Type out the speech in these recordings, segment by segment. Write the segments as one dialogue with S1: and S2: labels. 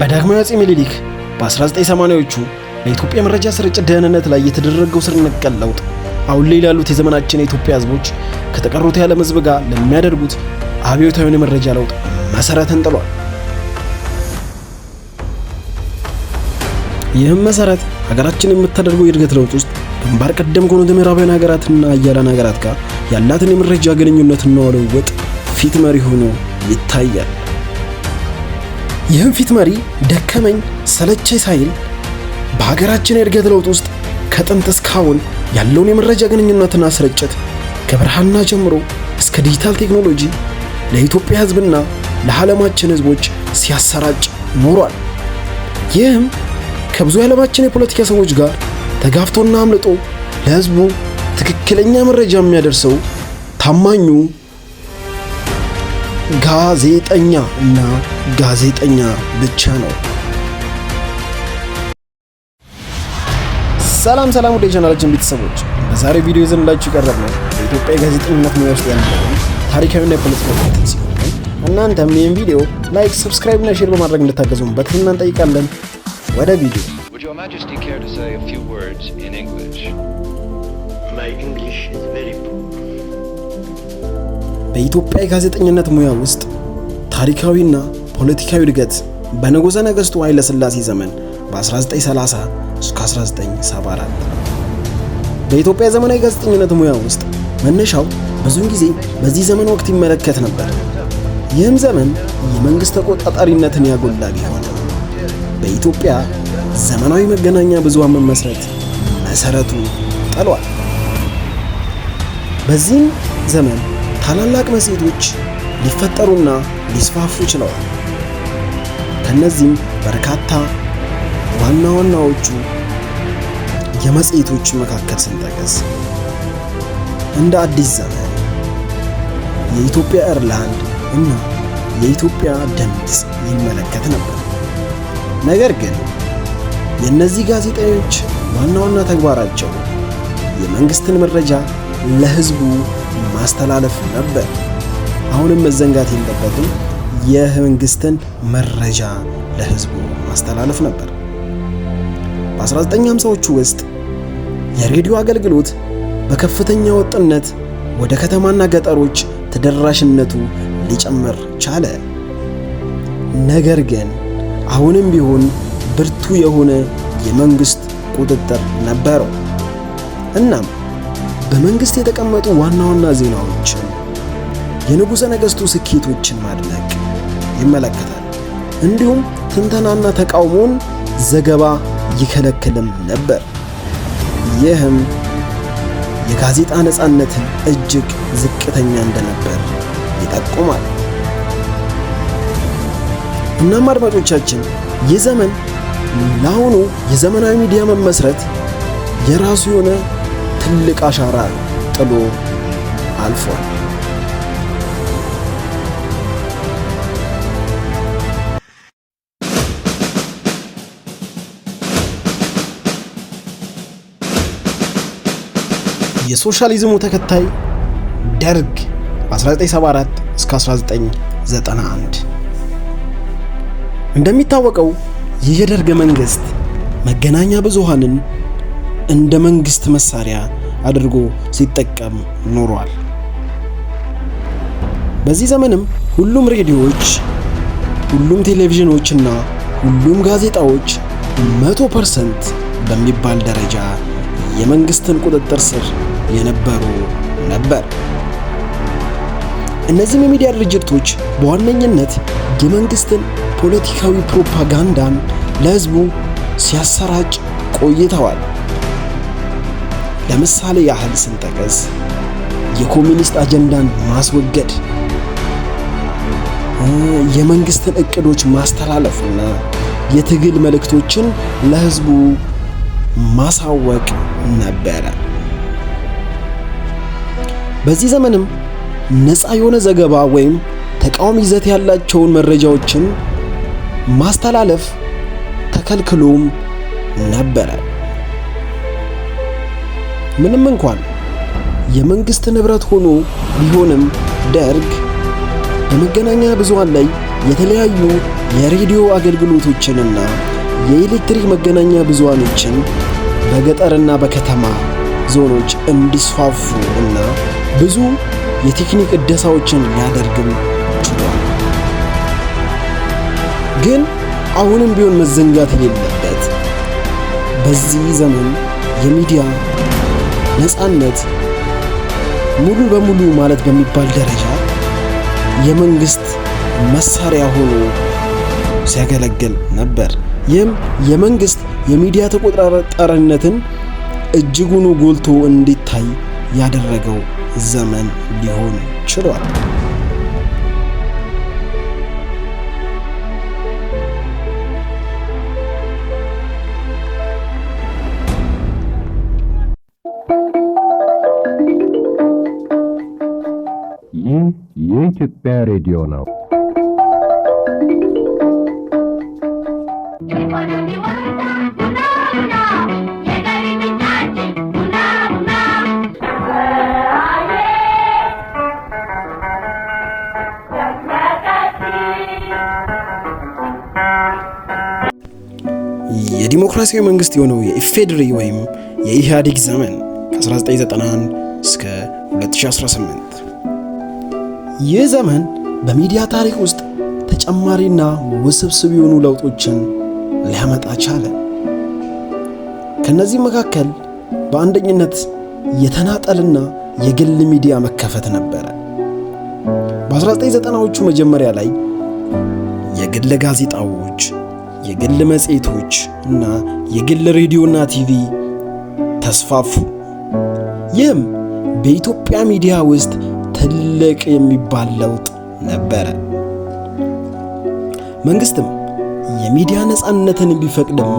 S1: በዳግማዊ አፄ ምኒልክ በ1980ዎቹ በኢትዮጵያ መረጃ ስርጭት ደህንነት ላይ የተደረገው ስር ነቀል ለውጥ አሁን ላይ ላሉት የዘመናችን የኢትዮጵያ ሕዝቦች ከተቀሩት የዓለም ሕዝብ ጋር ለሚያደርጉት አብዮታዊ የመረጃ ለውጥ መሰረትን ጥሏል። ይህም መሰረት ሀገራችን የምታደርገው የእድገት ለውጥ ውስጥ ግንባር ቀደም ከሆኑት ምዕራባውያን ሀገራትና አያሌ ሀገራት ጋር ያላትን የመረጃ ግንኙነትና ለውጥ ፊት መሪ ሆኖ ይታያል። ይህም ፊት መሪ ደከመኝ ሰለቸኝ ሳይል በሀገራችን የእድገት ለውጥ ውስጥ ከጥንት እስካሁን ያለውን የመረጃ ግንኙነትና ስርጭት ከብርሃንና ጀምሮ እስከ ዲጂታል ቴክኖሎጂ ለኢትዮጵያ ሕዝብና ለዓለማችን ሕዝቦች ሲያሰራጭ ኖሯል። ይህም ከብዙ የዓለማችን የፖለቲካ ሰዎች ጋር ተጋፍቶና አምልጦ ለሕዝቡ ትክክለኛ መረጃ የሚያደርሰው ታማኙ ጋዜጠኛ እና ጋዜጠኛ ብቻ ነው። ሰላም ወደ ቻናላችን ቤተሰቦች፣ በዛሬው ቪዲዮ ይዘንላችሁ ቀረብነው በኢትዮጵያ የጋዜጠኝነት ሙያ ውስጥ ያለውን ታሪካዊና የፖለቲካ ሁኔታ ሲሆን እናንተም ይህን ቪዲዮ ላይክ፣ ሰብስክራይብ እና ሼር በማድረግ እንድታገዙን በትህትና እንጠይቃለን። ወደ ቪዲዮ።
S2: Would Your Majesty care to say a few words in English?
S3: My English is very poor.
S1: በኢትዮጵያ የጋዜጠኝነት ሙያ ውስጥ ታሪካዊና ፖለቲካዊ እድገት በንጉሠ ነገሥቱ ኃይለ ሥላሴ ዘመን በ1930 እስከ 1974 በኢትዮጵያ ዘመናዊ ጋዜጠኝነት ሙያ ውስጥ መነሻው ብዙውን ጊዜ በዚህ ዘመን ወቅት ይመለከት ነበር። ይህም ዘመን የመንግሥት ተቆጣጣሪነትን ያጎላ ቢሆንም በኢትዮጵያ ዘመናዊ መገናኛ ብዙሃን መመስረት መሰረቱ ጥሏል። በዚህም ዘመን ታላላቅ መጽሔቶች ሊፈጠሩና ሊስፋፉ ችለዋል። ከነዚህም በርካታ ዋና ዋናዎቹ የመጽሔቶች መካከል ስንጠቅስ እንደ አዲስ ዘመን፣ የኢትዮጵያ ኤርላንድ እና የኢትዮጵያ ድምፅ ይመለከት ነበር። ነገር ግን የእነዚህ ጋዜጠኞች ዋና ዋና ተግባራቸው የመንግስትን መረጃ ለሕዝቡ ማስተላለፍ ነበር። አሁንም መዘንጋት የለበትም፣ የመንግስትን መረጃ ለሕዝቡ ማስተላለፍ ነበር። በ1950ዎቹ ውስጥ የሬዲዮ አገልግሎት በከፍተኛ ወጥነት ወደ ከተማና ገጠሮች ተደራሽነቱ ሊጨምር ቻለ። ነገር ግን አሁንም ቢሆን ብርቱ የሆነ የመንግስት ቁጥጥር ነበረው። እናም በመንግስት የተቀመጡ ዋና ዋና ዜናዎችን፣ የንጉሠ ነገሥቱ ስኬቶችን ማድነቅ ይመለከታል። እንዲሁም ትንተናና ተቃውሞን ዘገባ ይከለክልም ነበር። ይህም የጋዜጣ ነፃነትን እጅግ ዝቅተኛ እንደነበር ይጠቁማል። እናም አድማጮቻችን፣ ይህ ዘመን ለአሁኑ የዘመናዊ ሚዲያ መመስረት የራሱ የሆነ ትልቅ አሻራ ጥሎ አልፏል። የሶሻሊዝሙ ተከታይ ደርግ በ1974 እስከ 1991 እንደሚታወቀው ይህ የደርግ መንግስት መገናኛ ብዙሃንን እንደ መንግስት መሳሪያ አድርጎ ሲጠቀም ኖሯል። በዚህ ዘመንም ሁሉም ሬዲዮዎች፣ ሁሉም ቴሌቪዥኖችና ሁሉም ጋዜጣዎች 100% በሚባል ደረጃ የመንግስትን ቁጥጥር ስር የነበሩ ነበር። እነዚህም የሚዲያ ድርጅቶች በዋነኝነት የመንግስትን ፖለቲካዊ ፕሮፓጋንዳን ለሕዝቡ ሲያሰራጭ ቆይተዋል። ለምሳሌ ያህል ስንጠቅስ የኮሚኒስት አጀንዳን ማስወገድ፣ የመንግስትን እቅዶች ማስተላለፍና የትግል መልእክቶችን ለሕዝቡ ማሳወቅ ነበረ። በዚህ ዘመንም ነፃ የሆነ ዘገባ ወይም ተቃዋሚ ይዘት ያላቸውን መረጃዎችን ማስተላለፍ ተከልክሎም ነበረ። ምንም እንኳን የመንግስት ንብረት ሆኖ ቢሆንም ደርግ በመገናኛ ብዙሃን ላይ የተለያዩ የሬዲዮ አገልግሎቶችንና የኤሌክትሪክ መገናኛ ብዙሃኖችን በገጠርና በከተማ ዞኖች እንዲስፋፉ እና ብዙ የቴክኒክ እደሳዎችን ሊያደርግም ችሏል። ግን አሁንም ቢሆን መዘንጋት የሌለበት በዚህ ዘመን የሚዲያ ነፃነት ሙሉ በሙሉ ማለት በሚባል ደረጃ የመንግስት መሳሪያ ሆኖ ሲያገለግል ነበር። ይህም የመንግስት የሚዲያ ተቆጣጣሪነትን እጅጉኑ ጎልቶ እንዲታይ ያደረገው ዘመን ሊሆን ችሏል።
S4: ይህ የኢትዮጵያ ሬዲዮ ነው።
S1: የዲሞክራሲያዊ መንግስት የሆነው የኢፌዴሪ ወይም የኢህአዴግ ዘመን ከ1991 እስከ 2018 ይህ ዘመን በሚዲያ ታሪክ ውስጥ ተጨማሪና ውስብስብ የሆኑ ለውጦችን ሊያመጣ ቻለ። ከነዚህ መካከል በአንደኝነት የተናጠልና የግል ሚዲያ መከፈት ነበረ። በ1990ዎቹ መጀመሪያ ላይ የግል ጋዜጣዎች፣ የግል መጽሔቶች እና የግል ሬዲዮና ቲቪ ተስፋፉ። ይህም በኢትዮጵያ ሚዲያ ውስጥ ትልቅ የሚባል ለውጥ ነበረ። መንግስትም የሚዲያ ነፃነትን ቢፈቅድም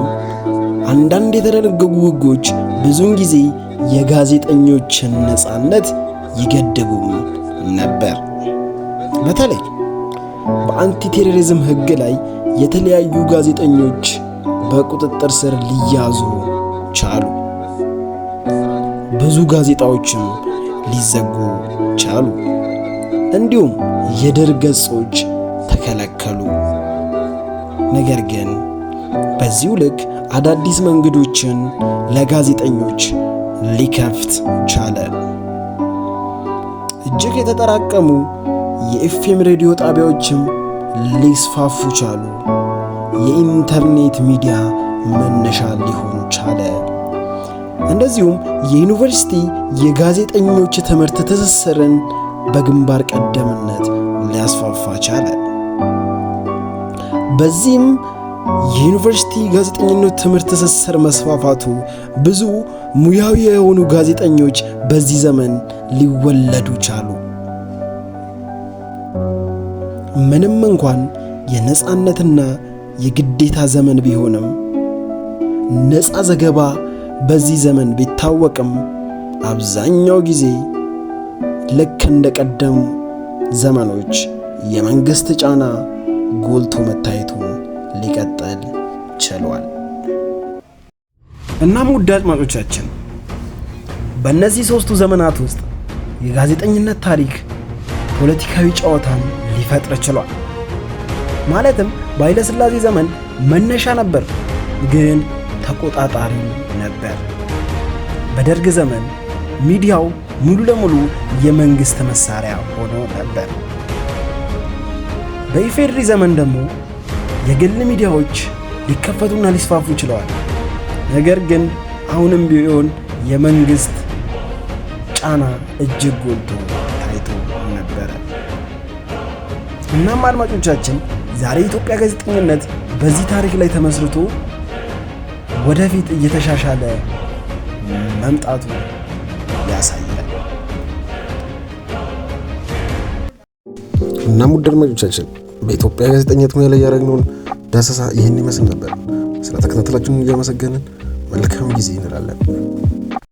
S1: አንዳንድ የተደነገጉ ሕጎች ብዙውን ጊዜ የጋዜጠኞችን ነፃነት ይገድቡም ነበር። በተለይ በአንቲ ቴሮሪዝም ሕግ ላይ የተለያዩ ጋዜጠኞች በቁጥጥር ስር ሊያዙ ቻሉ። ብዙ ጋዜጣዎችም ሊዘጉ ቻሉ። እንዲሁም የድረ ገጾች ተከለከሉ። ነገር ግን በዚሁ ልክ አዳዲስ መንገዶችን ለጋዜጠኞች ሊከፍት ቻለ። እጅግ የተጠራቀሙ የኤፍኤም ሬዲዮ ጣቢያዎችም ሊስፋፉ ቻሉ። የኢንተርኔት ሚዲያ መነሻ ሊሆኑ ቻለ። እንደዚሁም የዩኒቨርሲቲ የጋዜጠኞች ትምህርት ትስስርን በግንባር ቀደምነት ሊያስፋፋ ቻለ። በዚህም የዩኒቨርሲቲ ጋዜጠኝነት ትምህርት ትስስር መስፋፋቱ ብዙ ሙያዊ የሆኑ ጋዜጠኞች በዚህ ዘመን ሊወለዱ ቻሉ። ምንም እንኳን የነፃነትና የግዴታ ዘመን ቢሆንም ነፃ ዘገባ በዚህ ዘመን ቢታወቅም አብዛኛው ጊዜ ልክ እንደ ቀደሙ ዘመኖች የመንግስት ጫና ጎልቶ መታየቱን ሊቀጥል ችሏል። እናም ውድ አድማጮቻችን በእነዚህ ሦስቱ ዘመናት ውስጥ የጋዜጠኝነት ታሪክ ፖለቲካዊ ጨዋታን ሊፈጥር ችሏል። ማለትም በኃይለ ሥላሴ ዘመን መነሻ ነበር፣ ግን ተቆጣጣሪ ነበር። በደርግ ዘመን ሚዲያው ሙሉ ለሙሉ የመንግስት መሳሪያ ሆኖ ነበር። በኢፌዴሪ ዘመን ደግሞ የግል ሚዲያዎች ሊከፈቱና ሊስፋፉ ችለዋል። ነገር ግን አሁንም ቢሆን የመንግስት ጫና እጅግ ጎልቶ ታይቶ ነበረ። እናም አድማጮቻችን ዛሬ የኢትዮጵያ ጋዜጠኝነት በዚህ ታሪክ ላይ ተመስርቶ ወደፊት እየተሻሻለ መምጣቱ ያሳያል።
S5: እናም ውድ አድማጮቻችን በኢትዮጵያ ጋዜጠኝነት ሙያ ላይ ያደረግነውን ዳሰሳ ይህን ይመስል ነበር። ስለተከታተላችሁን እያመሰገንን መልካም ጊዜ እንላለን።